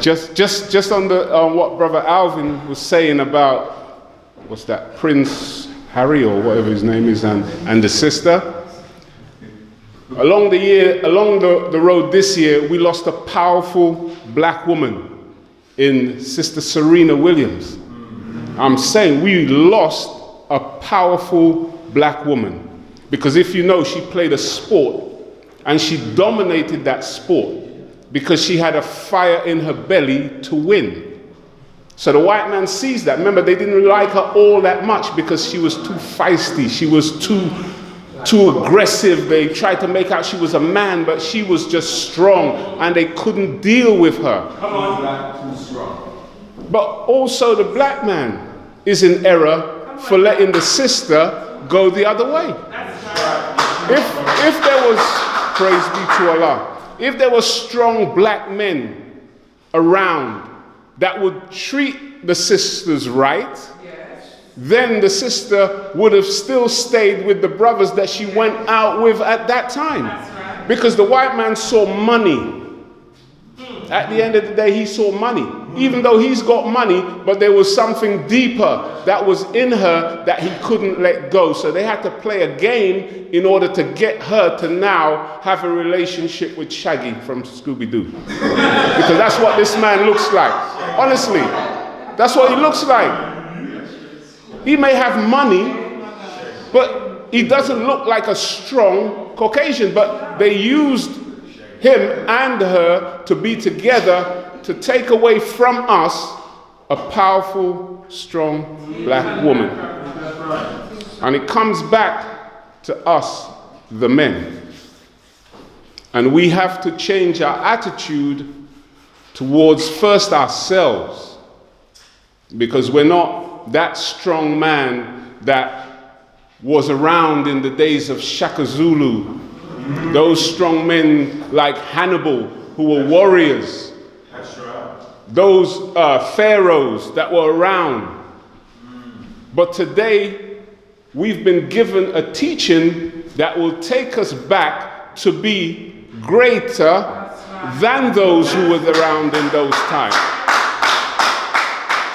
Just on the what Brother Alvin was saying about, what's that, Prince Harry or whatever his name is, and the sister. Along the road this year, we lost a powerful black woman in Sister Serena Williams. I'm saying we lost a powerful black woman, because if you know, she played a sport and she dominated that sport because she had a fire in her belly to win. So the white man sees that. Remember, they didn't like her all that much because she was too feisty. She was too aggressive. They tried to make out she was a man, but she was just strong, and they couldn't deal with her. Come on, too strong. But also the black man is in error for letting the sister go the other way. If there was, praise be to Allah, if there were strong black men around that would treat the sisters right, then the sister would have still stayed with the brothers that she went out with at that time. Because the white man saw money. At the end of the day, he saw money. Even though he's got money, but there was something deeper that was in her that he couldn't let go. So they had to play a game in order to get her to now have a relationship with Shaggy from Scooby-Doo. Because that's what this man looks like. Honestly, that's what he looks like. He may have money, but he doesn't look like a strong Caucasian. But they used him and her to be together to take away from us a powerful, strong black woman. And it comes back to us, the men. And we have to change our attitude towards first ourselves, because we're not that strong man that was around in the days of Shaka Zulu. Those strong men like Hannibal, who were warriors. That's right. Those pharaohs that were around. But today, we've been given a teaching that will take us back to be greater than those who were around in those times.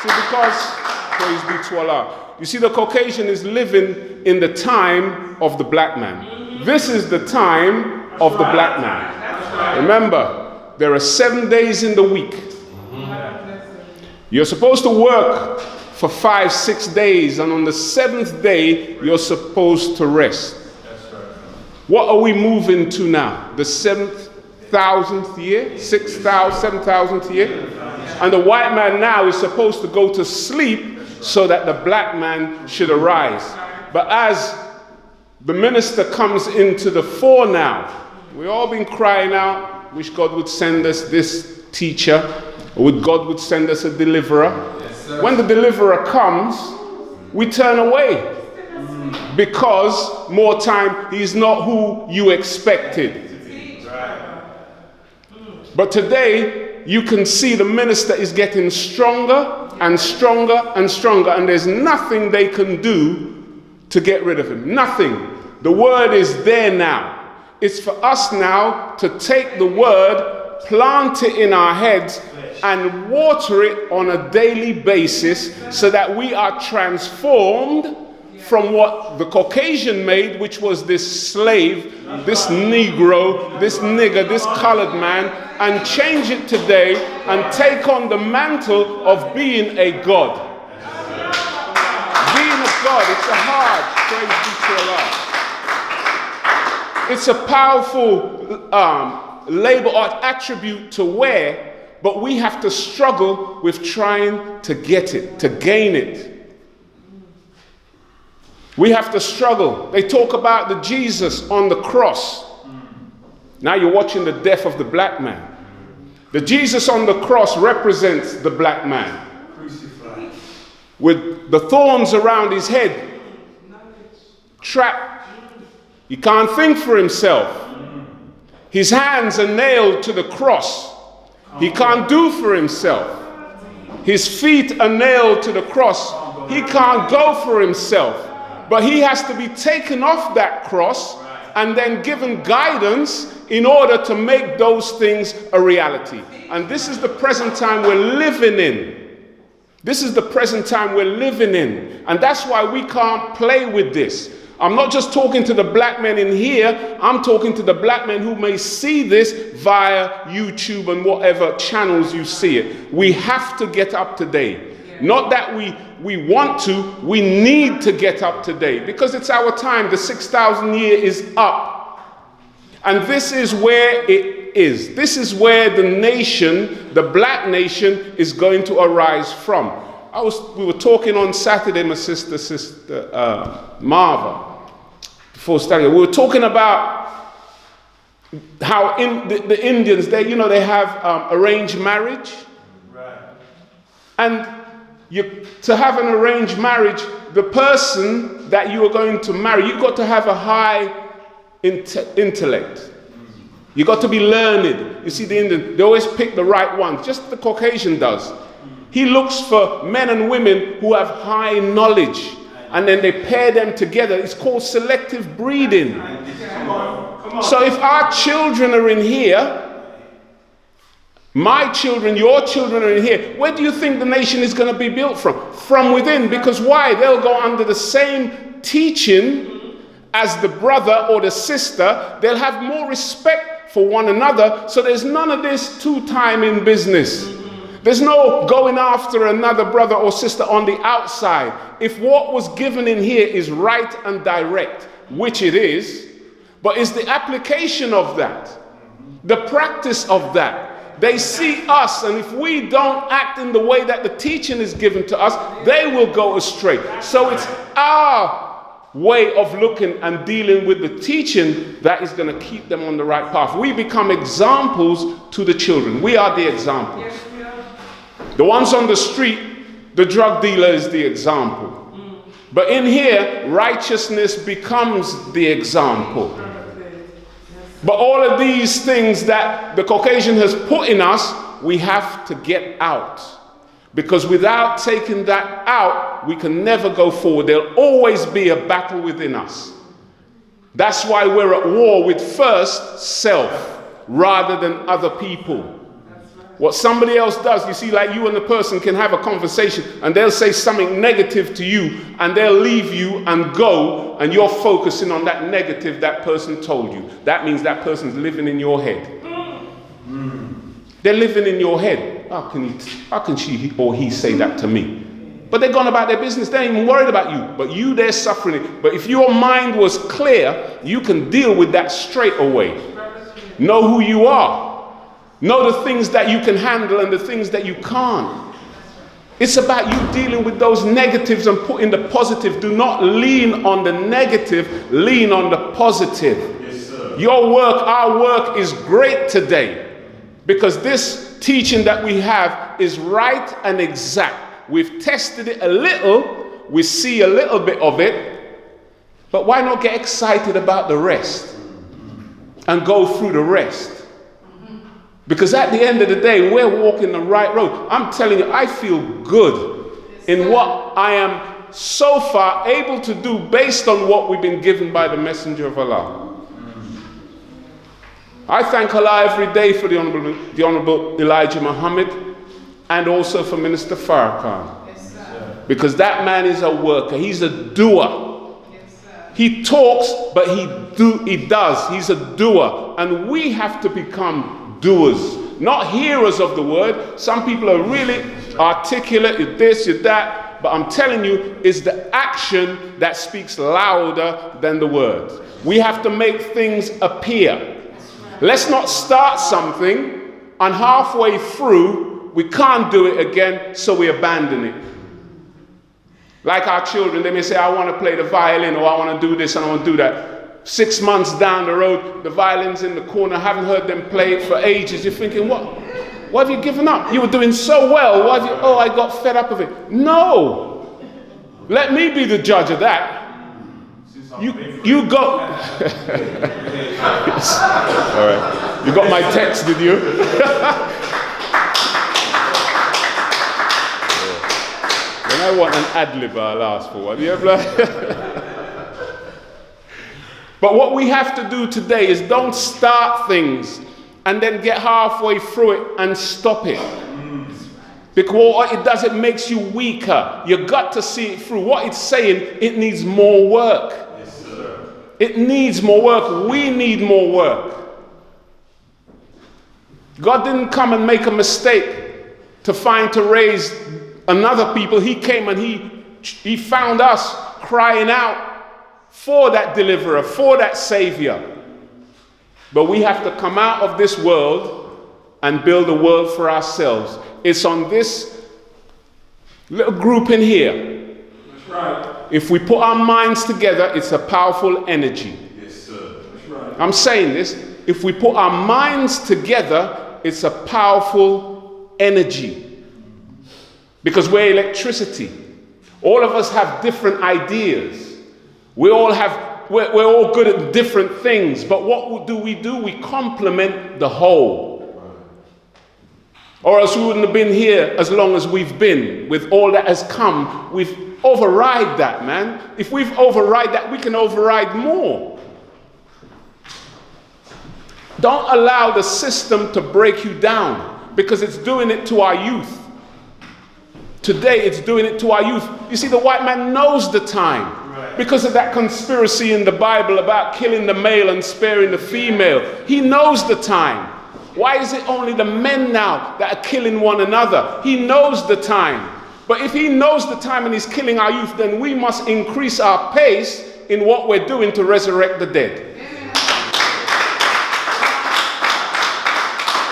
See, because, praise be to Allah, you see, the Caucasian is living in the time of the black man. This is the time of the black man. Remember, there are 7 days in the week. You're supposed to work for 5-6 days, and on the 7th day, you're supposed to rest. What are we moving to now? The 7,000th year? 7,000th year? And the white man now is supposed to go to sleep so that the black man should arise. But as the minister comes into the fore now, we've all been crying out, wish God would send us this teacher, or God would send us a deliverer. Yes, when the deliverer comes, we turn away. Because more time, he's not who you expected. But today, you can see the minister is getting stronger and stronger and stronger, and there's nothing they can do to get rid of him. Nothing. The word is there now. It's for us now to take the word, plant it in our heads, and water it on a daily basis so that we are transformed from what the Caucasian made, which was this slave, this Negro, this nigger, this colored man, and change it today and take on the mantle of being a God. Being a God, it's a hard, praise be to Allah. It's a powerful label or attribute to wear, but we have to struggle with trying to get it, to gain it. We have to struggle. They talk about the Jesus on the cross. Now you're watching the death of the black man. The Jesus on the cross represents the black man. With the thorns around his head, trapped. He can't think for himself. His hands are nailed to the cross. He can't do for himself. His feet are nailed to the cross. He can't go for himself. But he has to be taken off that cross and then given guidance in order to make those things a reality. And this is the present time we're living in. This is the present time we're living in. And that's why we can't play with this. I'm not just talking to the black men in here, I'm talking to the black men who may see this via YouTube and whatever channels you see it. We have to get up to date. Not that we want to, we need to get up to date because it's our time. The 6,000 year is up. And this is where it is. This is where the nation, the black nation, is going to arise from. We were talking on Saturday, my sister Marva, before studying. We were talking about how the Indians, they have arranged marriage. Right. And to have an arranged marriage, the person that you are going to marry, you've got to have a high intellect. You've got to be learned. You see, the Indian, they always pick the right ones, just the Caucasian does. He looks for men and women who have high knowledge, and then they pair them together. It's called selective breeding. Come on. So if our children are in here, my children, your children are in here, where do you think the nation is going to be built from? From within. Because why? They'll go under the same teaching as the brother or the sister. They'll have more respect for one another. So there's none of this two-time in business. There's no going after another brother or sister on the outside. If what was given in here is right and direct, which it is, but is the application of that, the practice of that. They see us, and if we don't act in the way that the teaching is given to us, they will go astray. So it's our way of looking and dealing with the teaching that is going to keep them on the right path. We become examples to the children. We are the examples. The ones on the street, the drug dealer is the example. But in here, righteousness becomes the example. But all of these things that the Caucasian has put in us, we have to get out. Because without taking that out, we can never go forward. There'll always be a battle within us. That's why we're at war with first self rather than other people. What somebody else does, you see, like you and the person can have a conversation and they'll say something negative to you and they'll leave you and go, and you're focusing on that negative that person told you. That means that person's living in your head. They're living in your head. How can she or he say that to me? But they're gone about their business. They ain't even worried about you. But you, they're suffering it. But if your mind was clear, you can deal with that straight away. Know who you are. Know the things that you can handle and the things that you can't. It's about you dealing with those negatives and putting the positive. Do not lean on the negative, lean on the positive. Yes, sir. Your work, our work is great today because this teaching that we have is right and exact. We've tested it a little, we see a little bit of it, but why not get excited about the rest and go through the rest? Because at the end of the day, we're walking the right road. I'm telling you, I feel good in what I am so far able to do based on what we've been given by the Messenger of Allah. I thank Allah every day for the Honorable Elijah Muhammad and also for Minister Farrakhan. Because that man is a worker. He's a doer. He talks, but he does. He's a doer. And we have to become doers, not hearers of the word. Some people are really articulate, you're this, you're that, but I'm telling you, it's the action that speaks louder than the words. We have to make things appear. Let's not start something and halfway through we can't do it again, so we abandon it. Like our children, they may say, I want to play the violin, or I want to do this and I want to do that. 6 months down the road, the violin's in the corner, haven't heard them play it for ages. You're thinking, what have you given up? You were doing so well. I got fed up of it. No. Let me be the judge of that. You go. Yes. All right. You got my text, did you? When I want an ad-lib, I'll ask for one. You ever? But what we have to do today is don't start things and then get halfway through it and stop it. Because what it does, it makes you weaker. You got to see it through. What it's saying, it needs more work. Yes, sir. It needs more work. We need more work. God didn't come and make a mistake to raise another people. He came and he found us crying out for that deliverer, for that savior. But we have to come out of this world and build a world for ourselves. It's on this little group in here. That's right. If we put our minds together, it's a powerful energy. Yes, sir. That's right. I'm saying this. If we put our minds together, it's a powerful energy. Because we're electricity. All of us have different ideas. We're all good at different things. But what do? We complement the whole. Or else we wouldn't have been here as long as we've been. With all that has come, we've override that, man. If we've override that, we can override more. Don't allow the system to break you down, because it's doing it to our youth. Today it's doing it to our youth. You see, the white man knows the time. Because of that conspiracy in the Bible about killing the male and sparing the female. He knows the time. Why is it only the men now that are killing one another? He knows the time. But if he knows the time and he's killing our youth, then we must increase our pace in what we're doing to resurrect the dead.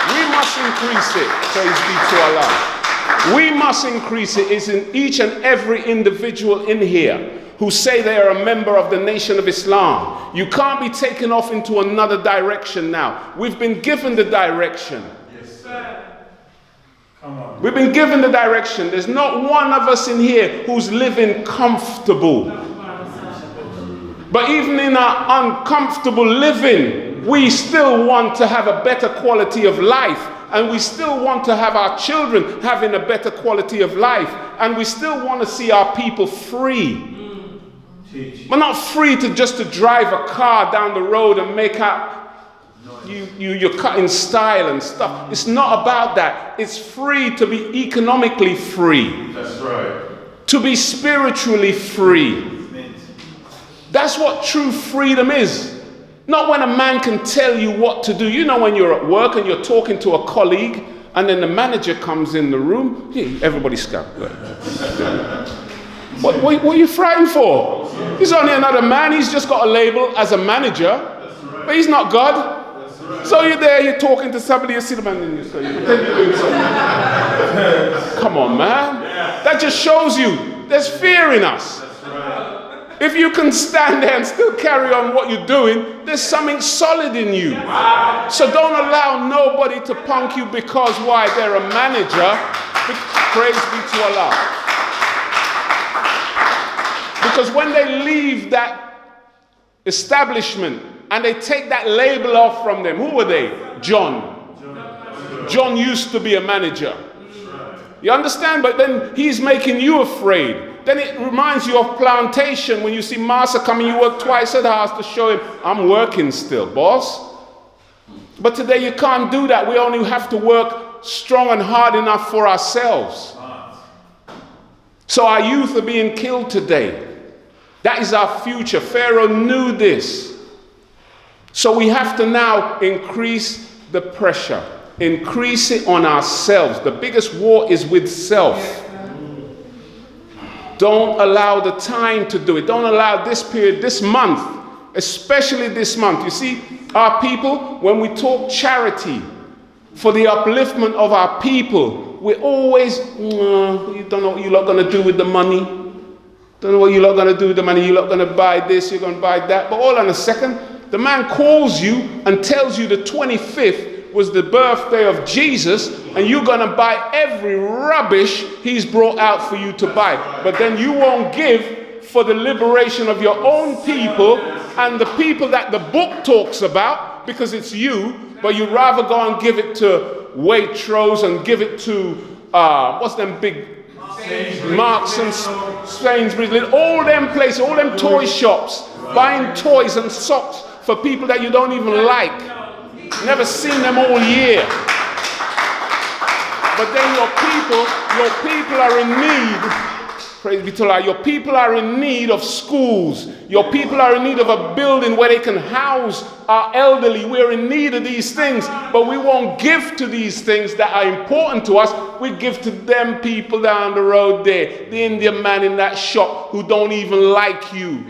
We must increase it. Praise be to Allah. We must increase it. It's in each and every individual in here who say they are a member of the Nation of Islam. You can't be taken off into another direction now. We've been given the direction. Yes, sir. Come on. We've been given the direction. There's not one of us in here who's living comfortable. But even in our uncomfortable living, we still want to have a better quality of life. And we still want to have our children having a better quality of life. And we still want to see our people free. We're not free to just to drive a car down the road and make out you're cutting style and stuff. It's not about that. It's free to be economically free. That's right. To be spiritually free. That's what true freedom is. Not when a man can tell you what to do. You know, when you're at work and you're talking to a colleague and then the manager comes in the room. Hey, everybody scout. What are you frightened for? He's only another man. He's just got a label as a manager. Right. But he's not God. Right. So you're there, you're talking to somebody, you see the man and you pretend you're doing something. Come on, man. Yeah. That just shows you there's fear in us. Right. If you can stand there and still carry on what you're doing, there's something solid in you. Wow. So don't allow nobody to punk you because why? They're a manager. Praise be to Allah. Because when they leave that establishment and they take that label off from them, who were they? John. John used to be a manager. You understand? But then he's making you afraid. Then it reminds you of plantation. When you see master coming, you work twice at the house to show him, I'm working still, boss. But today you can't do that. We only have to work strong and hard enough for ourselves. So our youth are being killed today. That is our future. Pharaoh knew this. So we have to now increase the pressure. Increase it on ourselves. The biggest war is with self. Don't allow the time to do it. Don't allow this period, this month, especially this month. You see, our people, when we talk charity for the upliftment of our people, we're always, you don't know what you're not going to do with the money. Don't know what you're not going to do with the money. You're not going to buy this, you're going to buy that. But hold on a second. The man calls you and tells you the 25th was the birthday of Jesus, and you're going to buy every rubbish he's brought out for you to buy. But then you won't give for the liberation of your own people and the people that the book talks about, because it's you, but you'd rather go and give it to Waitrose and give it to, what's them big Marks and Sainsbury's, all them places, all them toy shops. buying toys and socks for people that you don't even like. Never seen them all year. But then your people are in need. Praise be to Allah. Your people are in need of schools. Your people are in need of a building where they can house our elderly. We're in need of these things, but we won't give to these things that are important to us. We give to them people down the road there. The Indian man in that shop who don't even like you.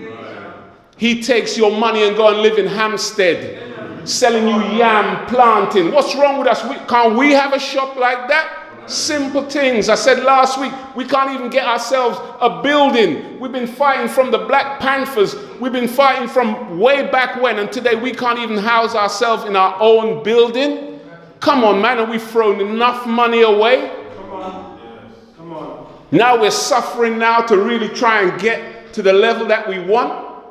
He takes your money and go and live in Hampstead, selling you yam, planting. What's wrong with us? Can't we have a shop like that? Simple things. I said last week, we can't even get ourselves a building. We've been fighting from the Black Panthers. We've been fighting from way back when, and today we can't even house ourselves in our own building. Come on, man, and we've thrown enough money away. Come on. Yes. Come on. Now we're suffering now to really try and get to the level that we want.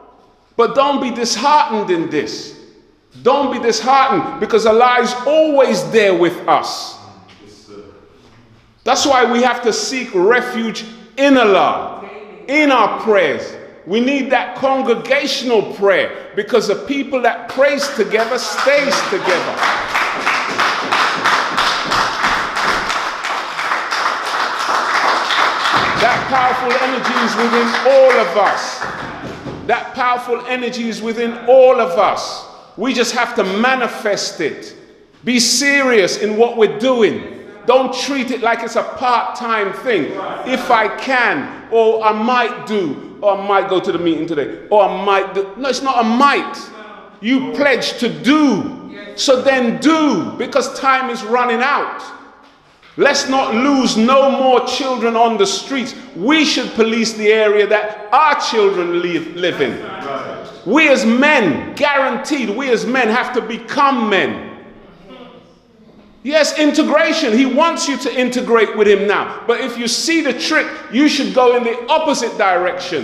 But don't be disheartened in this. Don't be disheartened, because Allah is always there with us. That's why we have to seek refuge in Allah, in our prayers. We need that congregational prayer, because the people that prays together stays together. That powerful energy is within all of us. That powerful energy is within all of us. We just have to manifest it. Be serious in what we're doing. Don't treat it like it's a part-time thing. If I can, or I might do, or I might go to the meeting today, or I might do. No, it's not a might. You pledge to do. So then do, because time is running out. Let's not lose no more children on the streets. We should police the area that our children live in. We as men, guaranteed, we as men have to become men. Yes, integration. He wants you to integrate with him now. But if you see the trick, you should go in the opposite direction.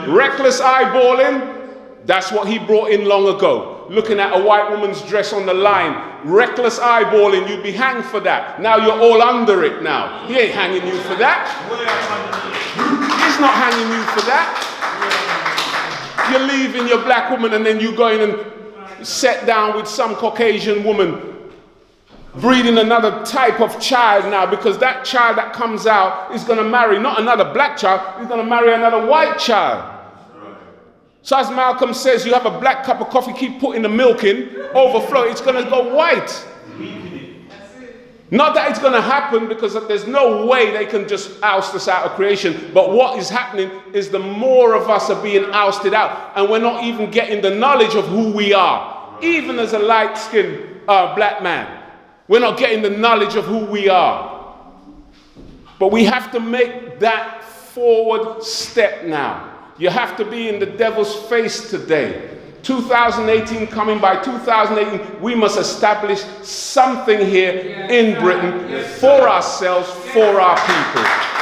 Reckless eyeballing, that's what he brought in long ago. Looking at a white woman's dress on the line. Reckless eyeballing, you'd be hanged for that. Now you're all under it now. He ain't hanging you for that. He's not hanging you for that. You're leaving your black woman and then you go in and sit down with some Caucasian woman, breeding another type of child now, because that child that comes out is going to marry not another black child, he's going to marry another white child. So as Malcolm says, you have a black cup of coffee, keep putting the milk in, overflow, it's going to go white. Not that it's going to happen, because there's no way they can just oust us out of creation. But what is happening is the more of us are being ousted out, and we're not even getting the knowledge of who we are. Even as a light-skinned black man, we're not getting the knowledge of who we are. But we have to make that forward step now. You have to be in the devil's face today. 2018 coming, by 2018, we must establish something here in Britain for ourselves, for our people.